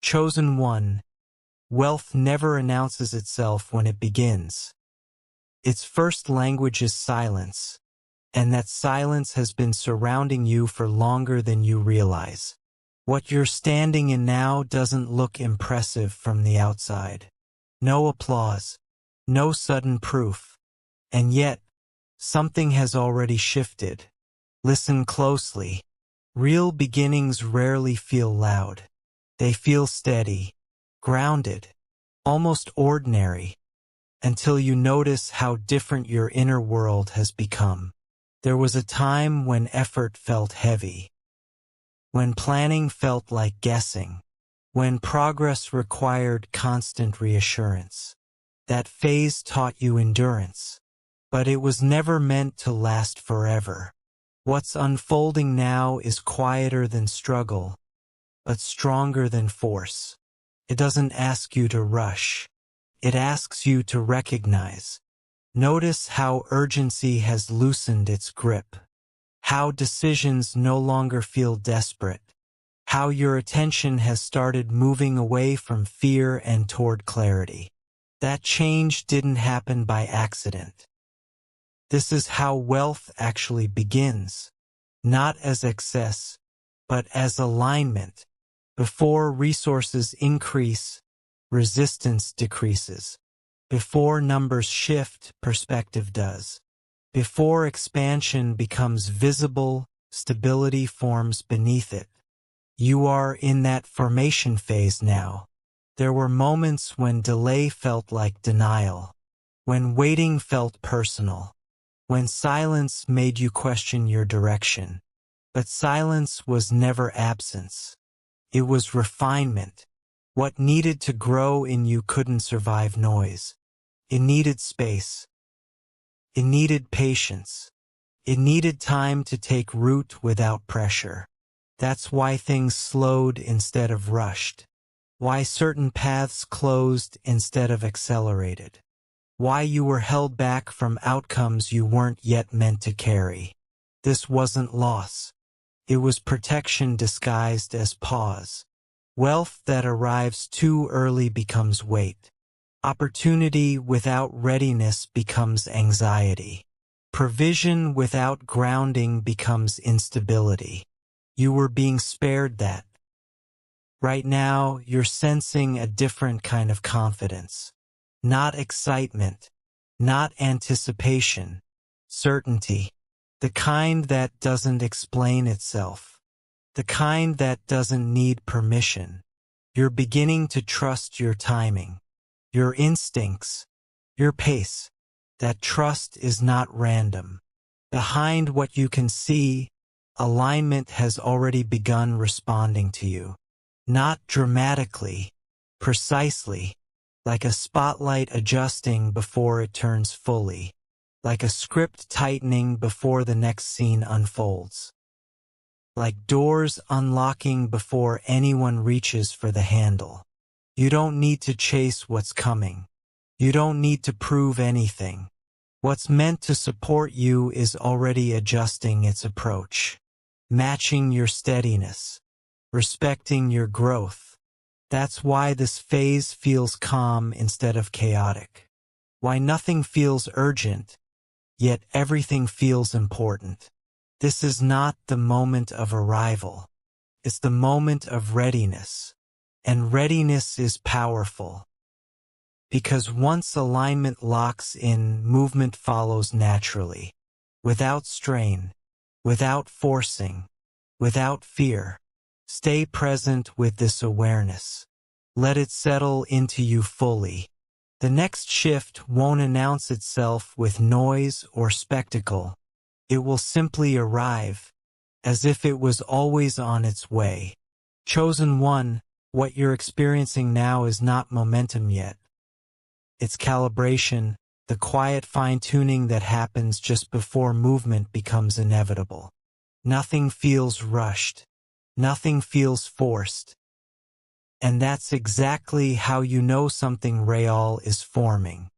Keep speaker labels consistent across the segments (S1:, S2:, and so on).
S1: Chosen one, wealth never announces itself when it begins. Its first language is silence, and that silence has been surrounding you for longer than you realize. What you're standing in now doesn't look impressive from the outside. No applause, no sudden proof, and yet, something has already shifted. Listen closely. Real beginnings rarely feel loud. They feel steady, grounded, almost ordinary, until you notice how different your inner world has become. There was a time when effort felt heavy, when planning felt like guessing, when progress required constant reassurance. That phase taught you endurance, but it was never meant to last forever. What's unfolding now is quieter than struggle, but stronger than force. It doesn't ask you to rush. It asks you to recognize. Notice how urgency has loosened its grip, how decisions no longer feel desperate, how your attention has started moving away from fear and toward clarity. That change didn't happen by accident. This is how wealth actually begins, not as excess, but as alignment. Before resources increase, resistance decreases. Before numbers shift, perspective does. Before expansion becomes visible, stability forms beneath it. You are in that formation phase now. There were moments when delay felt like denial, when waiting felt personal, when silence made you question your direction. But silence was never absence. It was refinement. What needed to grow in you couldn't survive noise. It needed space. It needed patience. It needed time to take root without pressure. That's why things slowed instead of rushed. Why certain paths closed instead of accelerated. Why you were held back from outcomes you weren't yet meant to carry. This wasn't loss. It was protection disguised as pause. Wealth that arrives too early becomes weight. Opportunity without readiness becomes anxiety. Provision without grounding becomes instability. You were being spared that. Right now, you're sensing a different kind of confidence. Not excitement, not anticipation, certainty. The kind that doesn't explain itself. The kind that doesn't need permission. You're beginning to trust your timing, your instincts, your pace. That trust is not random. Behind what you can see, alignment has already begun responding to you. Not dramatically, precisely, like a spotlight adjusting before it turns fully, like a script tightening before the next scene unfolds, like doors unlocking before anyone reaches for the handle. You don't need to chase what's coming. You don't need to prove anything. What's meant to support you is already adjusting its approach, matching your steadiness, respecting your growth. That's why this phase feels calm instead of chaotic. Why nothing feels urgent, yet everything feels important. This is not the moment of arrival. It's the moment of readiness. And readiness is powerful. Because once alignment locks in, movement follows naturally. Without strain, without forcing, without fear. Stay present with this awareness. Let it settle into you fully. The next shift won't announce itself with noise or spectacle. It will simply arrive, as if it was always on its way. Chosen one, what you're experiencing now is not momentum yet. It's calibration, the quiet fine-tuning that happens just before movement becomes inevitable. Nothing feels rushed. Nothing feels forced. And that's exactly how you know something real is forming.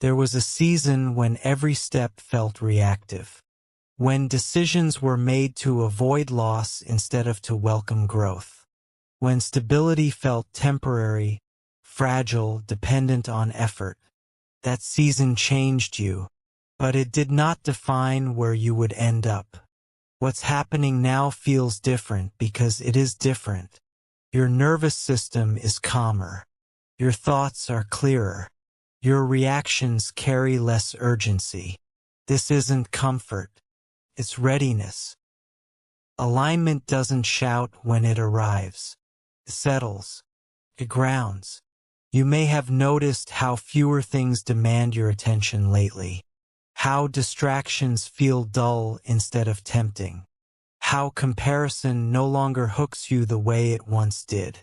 S1: There was a season when every step felt reactive. When decisions were made to avoid loss instead of to welcome growth. when stability felt temporary, fragile, dependent on effort. That season changed you, but it did not define where you would end up. What's happening now feels different because it is different. Your nervous system is calmer. Your thoughts are clearer. Your reactions carry less urgency. This isn't comfort. It's readiness. Alignment doesn't shout when it arrives. It settles. It grounds. You may have noticed how fewer things demand your attention lately. How distractions feel dull instead of tempting. How comparison no longer hooks you the way it once did.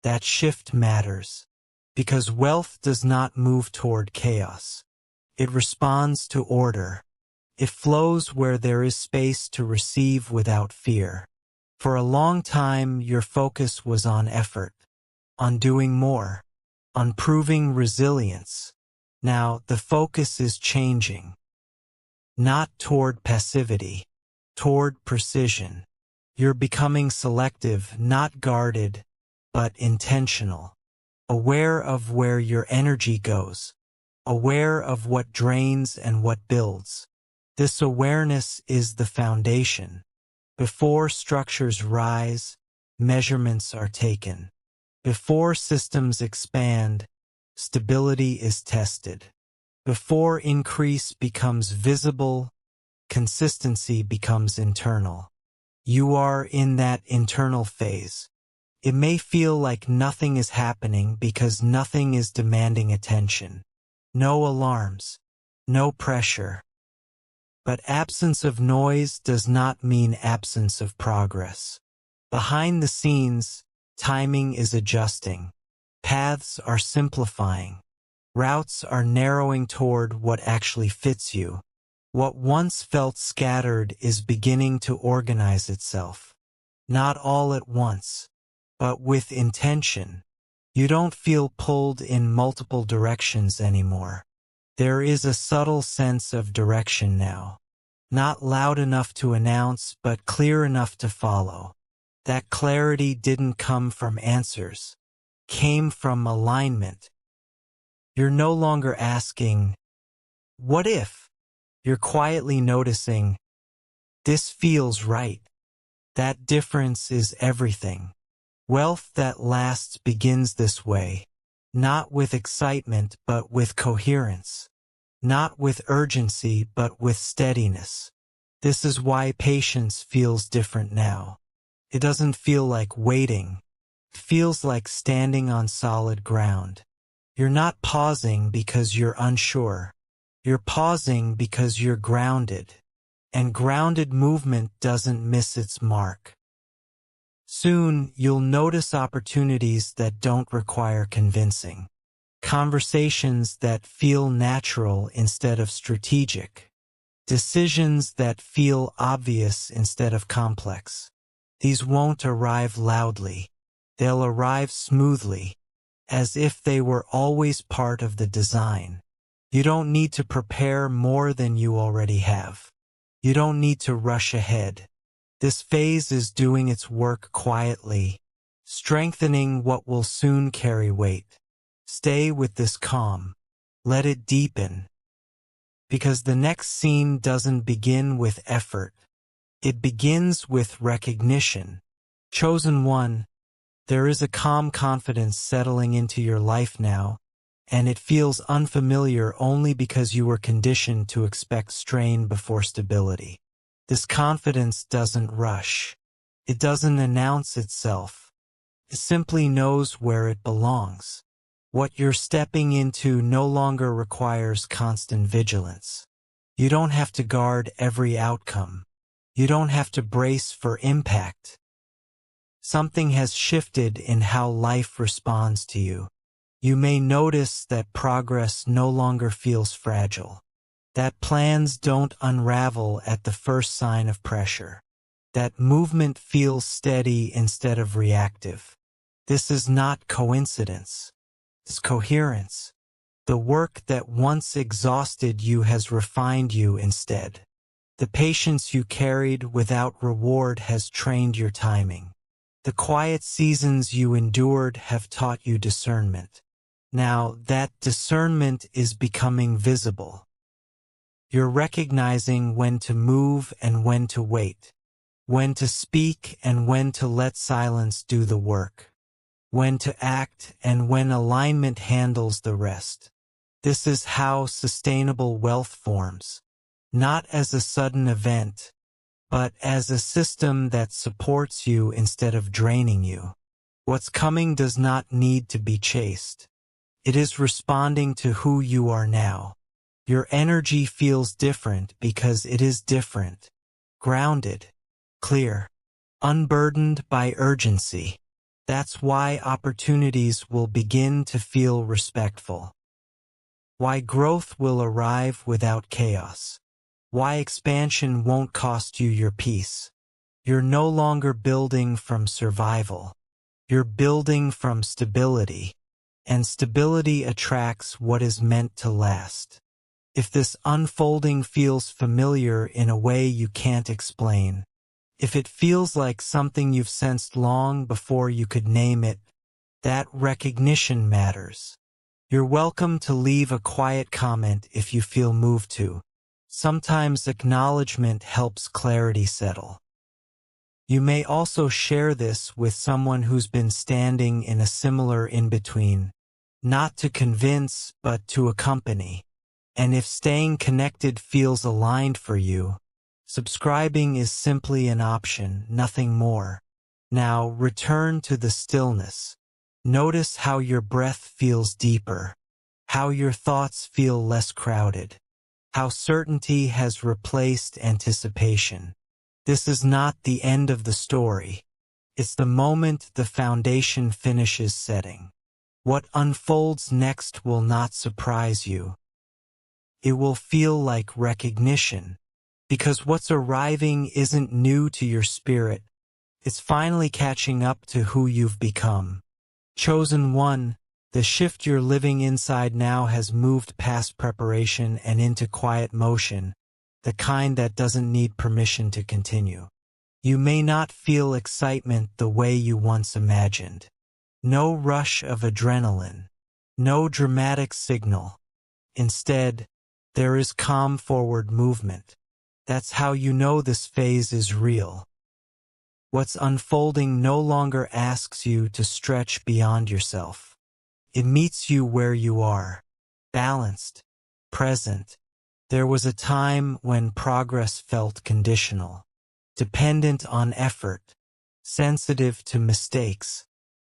S1: That shift matters, because wealth does not move toward chaos. It responds to order. It flows where there is space to receive without fear. For a long time, your focus was on effort, on doing more, on proving resilience. Now, the focus is changing. Not toward passivity, toward precision. You're becoming selective, not guarded, but intentional. Aware of where your energy goes. Aware of what drains and what builds. This awareness is the foundation. Before structures rise, measurements are taken. Before systems expand, stability is tested. Before increase becomes visible, consistency becomes internal. You are in that internal phase. It may feel like nothing is happening because nothing is demanding attention. No alarms, no pressure. But absence of noise does not mean absence of progress. Behind the scenes, timing is adjusting. Paths are simplifying. Routes are narrowing toward what actually fits you. What once felt scattered is beginning to organize itself. Not all at once, but with intention. You don't feel pulled in multiple directions anymore. There is a subtle sense of direction now. Not loud enough to announce, but clear enough to follow. That clarity didn't come from answers. Came from alignment. You're no longer asking, what if? You're quietly noticing, this feels right. That difference is everything. Wealth that lasts begins this way. Not with excitement, but with coherence. Not with urgency, but with steadiness. This is why patience feels different now. It doesn't feel like waiting. It feels like standing on solid ground. You're not pausing because you're unsure. You're pausing because you're grounded. And grounded movement doesn't miss its mark. Soon, you'll notice opportunities that don't require convincing. Conversations that feel natural instead of strategic. Decisions that feel obvious instead of complex. These won't arrive loudly. They'll arrive smoothly, as if they were always part of the design. You don't need to prepare more than you already have. You don't need to rush ahead. This phase is doing its work quietly, strengthening what will soon carry weight. Stay with this calm. Let it deepen. Because the next scene doesn't begin with effort. It begins with recognition. Chosen one, there is a calm confidence settling into your life now, and it feels unfamiliar only because you were conditioned to expect strain before stability. This confidence doesn't rush. It doesn't announce itself. It simply knows where it belongs. What you're stepping into no longer requires constant vigilance. You don't have to guard every outcome. You don't have to brace for impact. Something has shifted in how life responds to you. You may notice that progress no longer feels fragile. That plans don't unravel at the first sign of pressure. That movement feels steady instead of reactive. This is not coincidence. It's coherence. The work that once exhausted you has refined you instead. The patience you carried without reward has trained your timing. The quiet seasons you endured have taught you discernment. Now that discernment is becoming visible. You're recognizing when to move and when to wait, when to speak and when to let silence do the work, when to act and when alignment handles the rest. This is how sustainable wealth forms, not as a sudden event, but as a system that supports you instead of draining you. What's coming does not need to be chased. It is responding to who you are now. Your energy feels different because it is different, grounded, clear, unburdened by urgency. That's why opportunities will begin to feel respectful. Why growth will arrive without chaos. Why expansion won't cost you your peace. You're no longer building from survival. You're building from stability. And stability attracts what is meant to last. If this unfolding feels familiar in a way you can't explain, if it feels like something you've sensed long before you could name it, that recognition matters. You're welcome to leave a quiet comment if you feel moved to. Sometimes acknowledgement helps clarity settle. You may also share this with someone who's been standing in a similar in-between, not to convince but to accompany. And if staying connected feels aligned for you, subscribing is simply an option, nothing more. Now return to the stillness. Notice how your breath feels deeper, how your thoughts feel less crowded, how certainty has replaced anticipation. This is not the end of the story. It's the moment the foundation finishes setting. What unfolds next will not surprise you. It will feel like recognition, because what's arriving isn't new to your spirit. It's finally catching up to who you've become. Chosen one, the shift you're living inside now has moved past preparation and into quiet motion, the kind that doesn't need permission to continue. You may not feel excitement the way you once imagined. No rush of adrenaline, no dramatic signal. Instead, there is calm forward movement. That's how you know this phase is real. What's unfolding no longer asks you to stretch beyond yourself. It meets you where you are, balanced, present. There was a time when progress felt conditional, dependent on effort, sensitive to mistakes.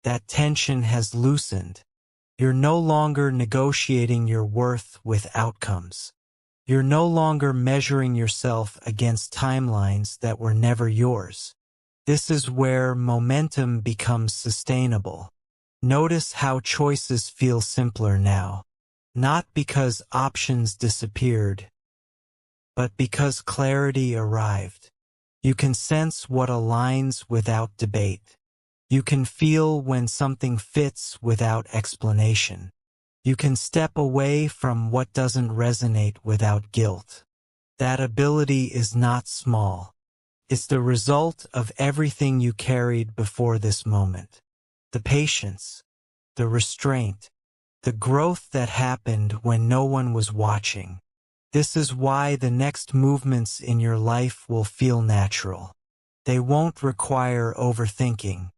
S1: That tension has loosened. You're no longer negotiating your worth with outcomes. You're no longer measuring yourself against timelines that were never yours. This is where momentum becomes sustainable. Notice how choices feel simpler now, not because options disappeared, but because clarity arrived. You can sense what aligns without debate. You can feel when something fits without explanation. You can step away from what doesn't resonate without guilt. That ability is not small. It's the result of everything you carried before this moment. The patience, the restraint, the growth that happened when no one was watching. This is why the next movements in your life will feel natural. They won't require overthinking.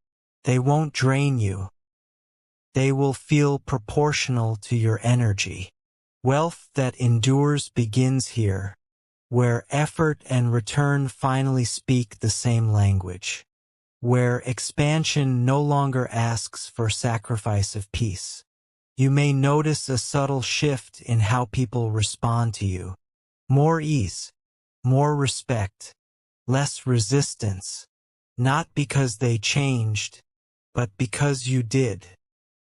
S1: They won't drain you. They will feel proportional to your energy. Wealth that endures begins here, where effort and return finally speak the same language, where expansion no longer asks for sacrifice of peace. You may notice a subtle shift in how people respond to you. More ease, more respect, less resistance, not because they changed, but because you did.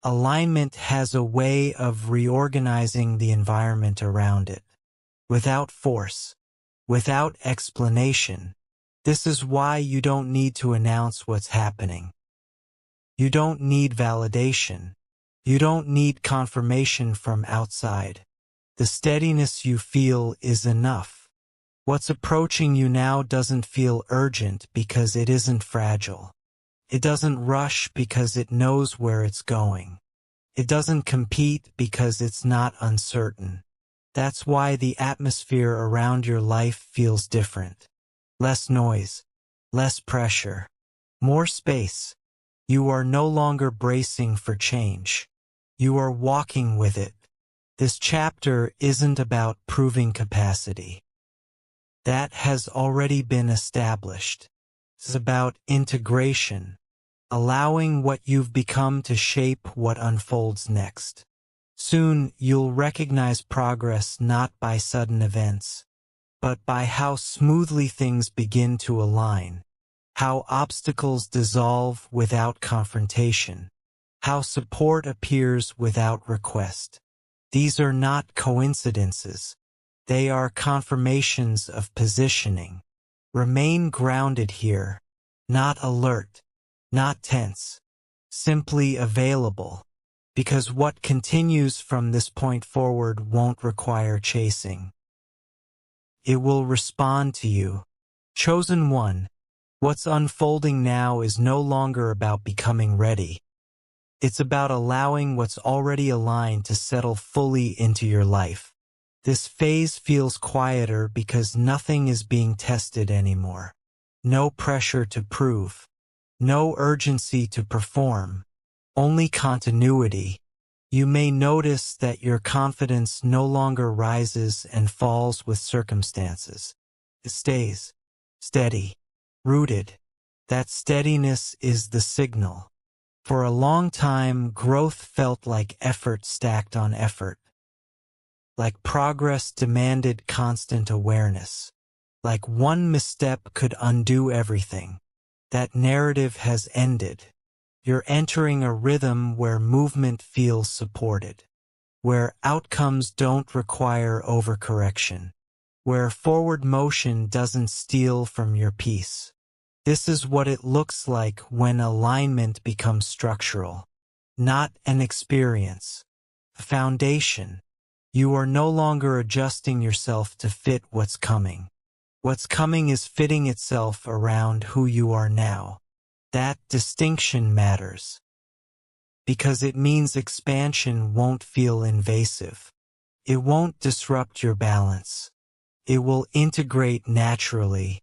S1: Alignment has a way of reorganizing the environment around it, without force, without explanation. This is why you don't need to announce what's happening. You don't need validation. You don't need confirmation from outside. The steadiness you feel is enough. What's approaching you now doesn't feel urgent because it isn't fragile. It doesn't rush because it knows where it's going. It doesn't compete because it's not uncertain. That's why the atmosphere around your life feels different. Less noise, less pressure, more space. You are no longer bracing for change. You are walking with it. This chapter isn't about proving capacity. That has already been established. It's about integration, allowing what you've become to shape what unfolds next. Soon you'll recognize progress not by sudden events, but by how smoothly things begin to align, how obstacles dissolve without confrontation, how support appears without request. These are not coincidences. They are confirmations of positioning. Remain grounded here, not alert, not tense, simply available, because what continues from this point forward won't require chasing. It will respond to you. Chosen one, what's unfolding now is no longer about becoming ready. It's about allowing what's already aligned to settle fully into your life. This phase feels quieter because nothing is being tested anymore. No pressure to prove. No urgency to perform. Only continuity. You may notice that your confidence no longer rises and falls with circumstances. It stays steady, rooted. That steadiness is the signal. For a long time, growth felt like effort stacked on effort. Like progress demanded constant awareness. Like one misstep could undo everything. That narrative has ended. You're entering a rhythm where movement feels supported, where outcomes don't require overcorrection, where forward motion doesn't steal from your peace. This is what it looks like when alignment becomes structural, not an experience, a foundation. You are no longer adjusting yourself to fit what's coming. What's coming is fitting itself around who you are now. That distinction matters, because it means expansion won't feel invasive. It won't disrupt your balance. It will integrate naturally,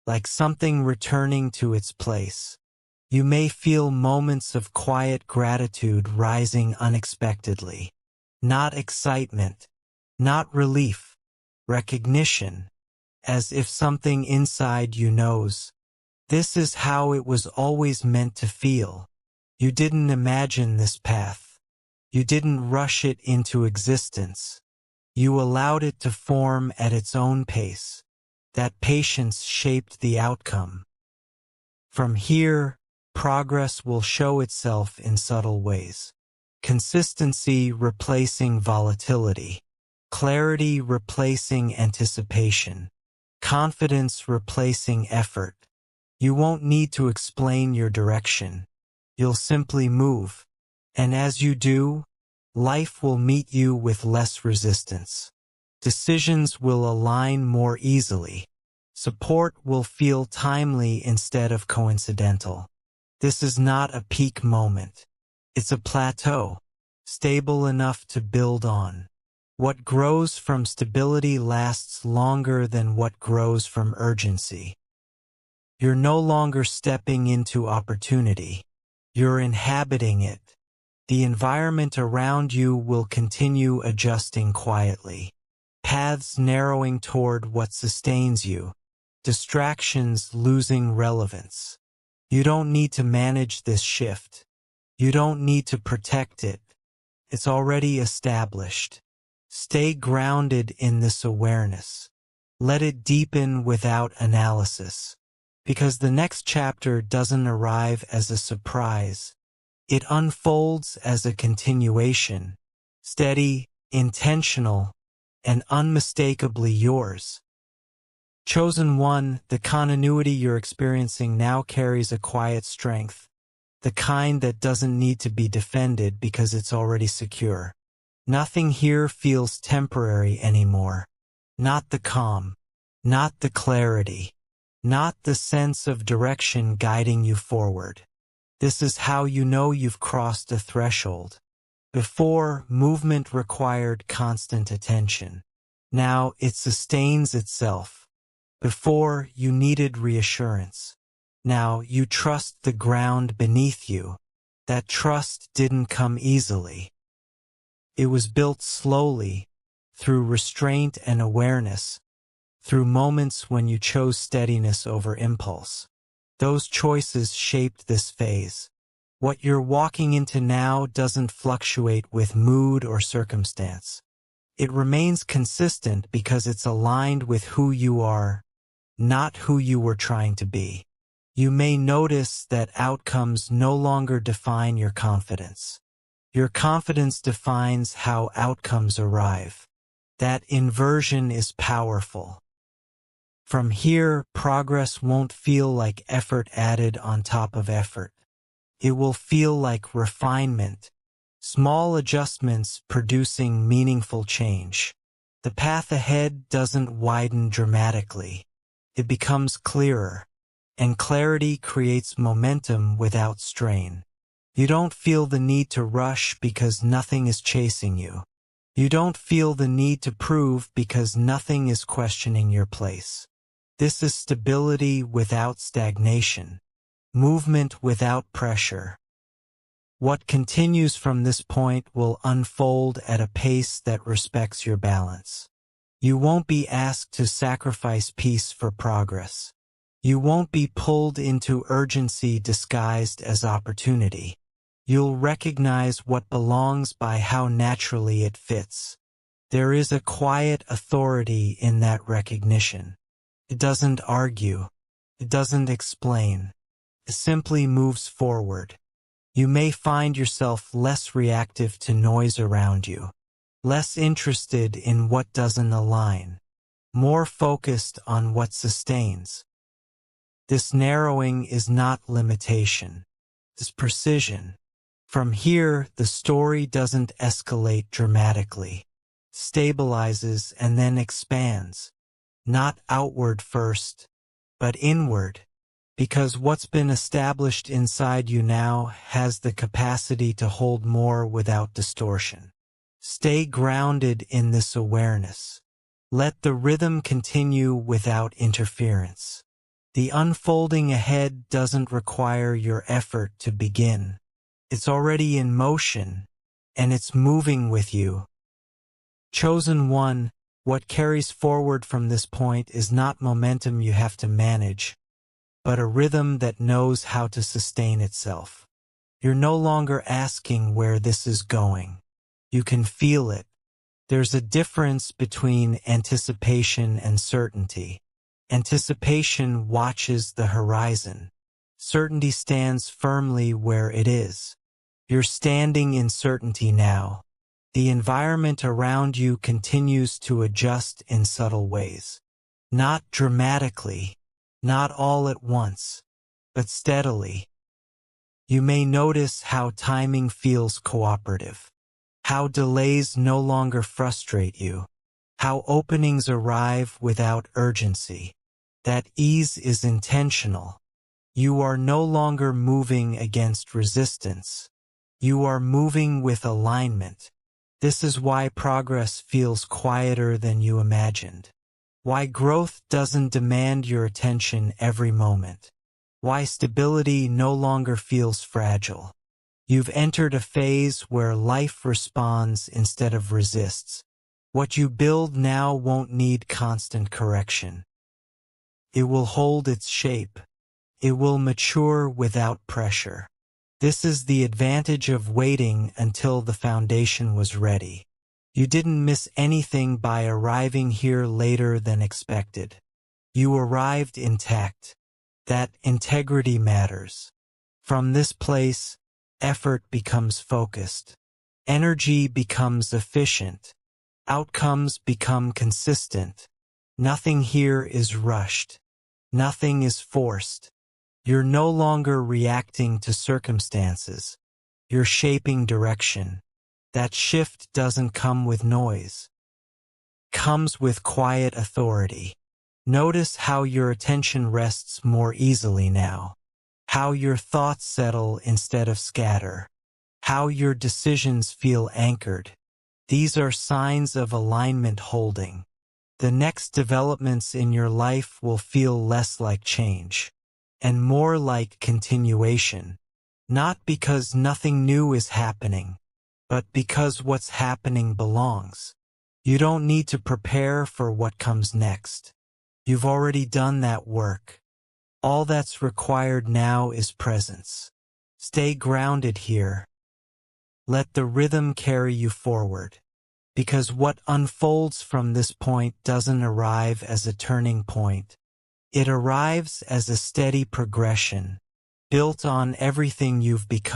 S1: like something returning to its place. You may feel moments of quiet gratitude rising unexpectedly. Not excitement, not relief, recognition, as if something inside you knows. This is how it was always meant to feel. You didn't imagine this path. You didn't rush it into existence. You allowed it to form at its own pace. That patience shaped the outcome. From here, progress will show itself in subtle ways. Consistency replacing volatility. Clarity replacing anticipation. Confidence replacing effort. You won't need to explain your direction. You'll simply move. And as you do, life will meet you with less resistance. Decisions will align more easily. Support will feel timely instead of coincidental. This is not a peak moment. It's a plateau, stable enough to build on. What grows from stability lasts longer than what grows from urgency. You're no longer stepping into opportunity. You're inhabiting it. The environment around you will continue adjusting quietly. Paths narrowing toward what sustains you. Distractions losing relevance. You don't need to manage this shift. You don't need to protect it. It's already established. Stay grounded in this awareness. Let it deepen without analysis. Because the next chapter doesn't arrive as a surprise. It unfolds as a continuation. Steady, intentional, and unmistakably yours. Chosen one, the continuity you're experiencing now carries a quiet strength. The kind that doesn't need to be defended because it's already secure. Nothing here feels temporary anymore. Not the calm. Not the clarity. Not the sense of direction guiding you forward. This is how you know you've crossed a threshold. Before, movement required constant attention. Now it sustains itself. Before, you needed reassurance. Now you trust the ground beneath you. That trust didn't come easily. It was built slowly, through restraint and awareness, through moments when you chose steadiness over impulse. Those choices shaped this phase. What you're walking into now doesn't fluctuate with mood or circumstance. It remains consistent because it's aligned with who you are, not who you were trying to be. You may notice that outcomes no longer define your confidence. Your confidence defines how outcomes arrive. That inversion is powerful. From here, progress won't feel like effort added on top of effort. It will feel like refinement, small adjustments producing meaningful change. The path ahead doesn't widen dramatically. It becomes clearer, and clarity creates momentum without strain. You don't feel the need to rush because nothing is chasing you. You don't feel the need to prove because nothing is questioning your place. This is stability without stagnation, movement without pressure. What continues from this point will unfold at a pace that respects your balance. You won't be asked to sacrifice peace for progress. You won't be pulled into urgency disguised as opportunity. You'll recognize what belongs by how naturally it fits. There is a quiet authority in that recognition. It doesn't argue. It doesn't explain. It simply moves forward. You may find yourself less reactive to noise around you, less interested in what doesn't align, more focused on what sustains. This narrowing is not limitation. It's precision. From here, the story doesn't escalate dramatically, stabilizes and then expands, not outward first, but inward, because what's been established inside you now has the capacity to hold more without distortion. Stay grounded in this awareness. Let the rhythm continue without interference. The unfolding ahead doesn't require your effort to begin. It's already in motion, and it's moving with you. Chosen one, what carries forward from this point is not momentum you have to manage, but a rhythm that knows how to sustain itself. You're no longer asking where this is going. You can feel it. There's a difference between anticipation and certainty. Anticipation watches the horizon. Certainty stands firmly where it is. You're standing in certainty now. The environment around you continues to adjust in subtle ways. Not dramatically, not all at once, but steadily. You may notice how timing feels cooperative, how delays no longer frustrate you, how openings arrive without urgency. That ease is intentional. You are no longer moving against resistance. You are moving with alignment. This is why progress feels quieter than you imagined. Why growth doesn't demand your attention every moment. Why stability no longer feels fragile. You've entered a phase where life responds instead of resists. What you build now won't need constant correction. It will hold its shape. It will mature without pressure. This is the advantage of waiting until the foundation was ready. You didn't miss anything by arriving here later than expected. You arrived intact. That integrity matters. From this place, effort becomes focused. Energy becomes efficient. Outcomes become consistent. Nothing here is rushed. Nothing is forced. You're no longer reacting to circumstances. You're shaping direction. That shift doesn't come with noise. It comes with quiet authority. Notice how your attention rests more easily now. how your thoughts settle instead of scatter, how your decisions feel anchored. These are signs of alignment holding. The next developments in your life will feel less like change and more like continuation, not because nothing new is happening, but because what's happening belongs. You don't need to prepare for what comes next. You've already done that work. All that's required now is presence. Stay grounded here. Let the rhythm carry you forward. Because what unfolds from this point doesn't arrive as a turning point. It arrives as a steady progression, built on everything you've become.